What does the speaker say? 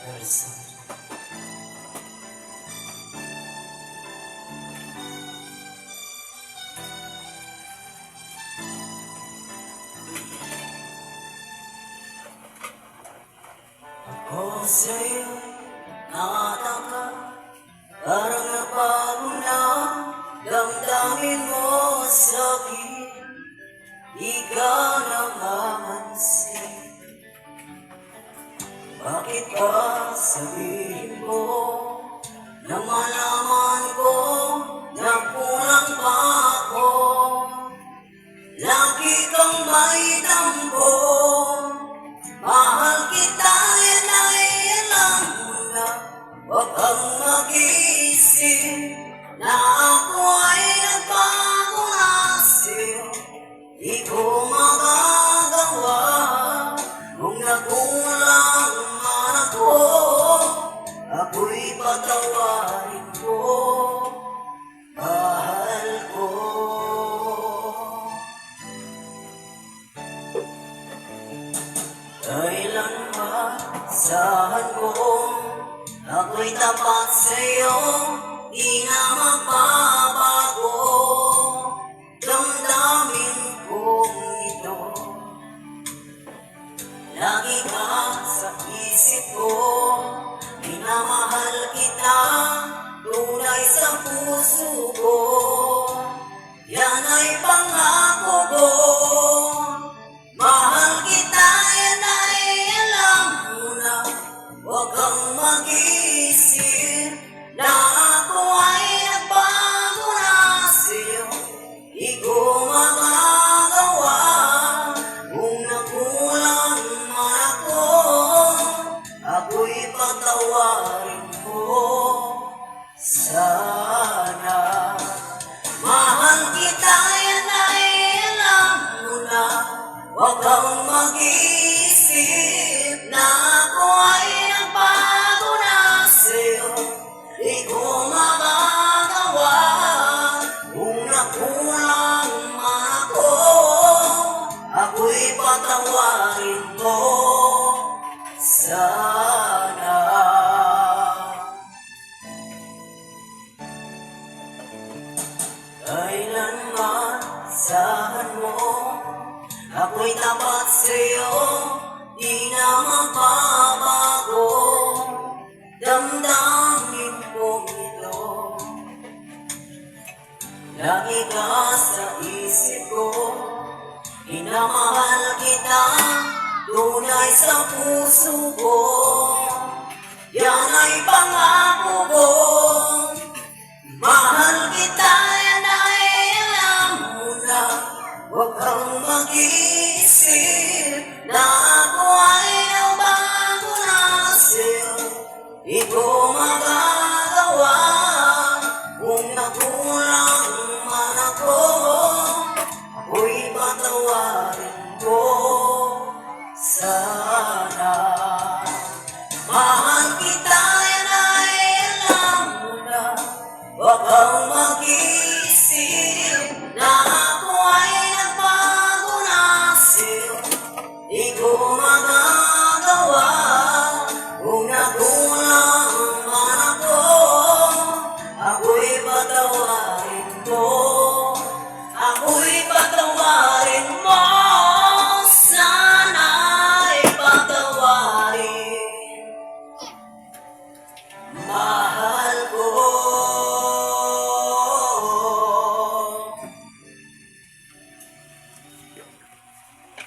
person. Ako sa'yo nakataka, parang nabago na damdamin mo sa'kin, di ka namamansin. Bakit ba sabihin mo na malaman ko na kulang pa ako? Lagi kang may dambo, mahal kita, yan ay alam mo na. Huwag kang mag-iisip na ako ay nagbago na sa'yo. Di ko magagawa kung nakulang man ako, ako'y patawarin ko, mahal ko. Kailan maasahan ko ako'y tapat sa'yo, di na magbabago damdamin kong ito. Lagi ka sa isip ko, minamahal kita, tunay sa puso ko, yan ay pangako ko. Mahal kita, yan ay alam mo na. Huwag kang mag-iisip na ako ay nagbago na sa'yo. Di ko magagawa kung nakulang man ako, ako'y patawarin ko sana. Mahal kita, yan ay alam mo na. Huwag kang mag-iisip na ako ay nagbago na sa'yo. Di ko magagawa kung nakulang man ako, ako'y patawarin ko sana. Kailan maasahan mo ako'y tapat sa'yo, di na magbabago damdamin kong ito. Lagi ka sa isip ko, minamahal kita, tunay sa puso ko, yan ay pangako ko. Mahal kita, yan ay alam mo na. Huwag kang mag-iisip na ako ay nagbago na sa'yo. Di ko magagawa kung nakulang man ako, ako'y patawarin ko sana. Mahal kita, yan ay alam mo na. Huwag kang mag-iisip na ako ay nagbago na sa'yo. Di ko magagawa kung nakulang man ako, ako'y patawarin ko, ako'y patawarin mo sana'y patawarin.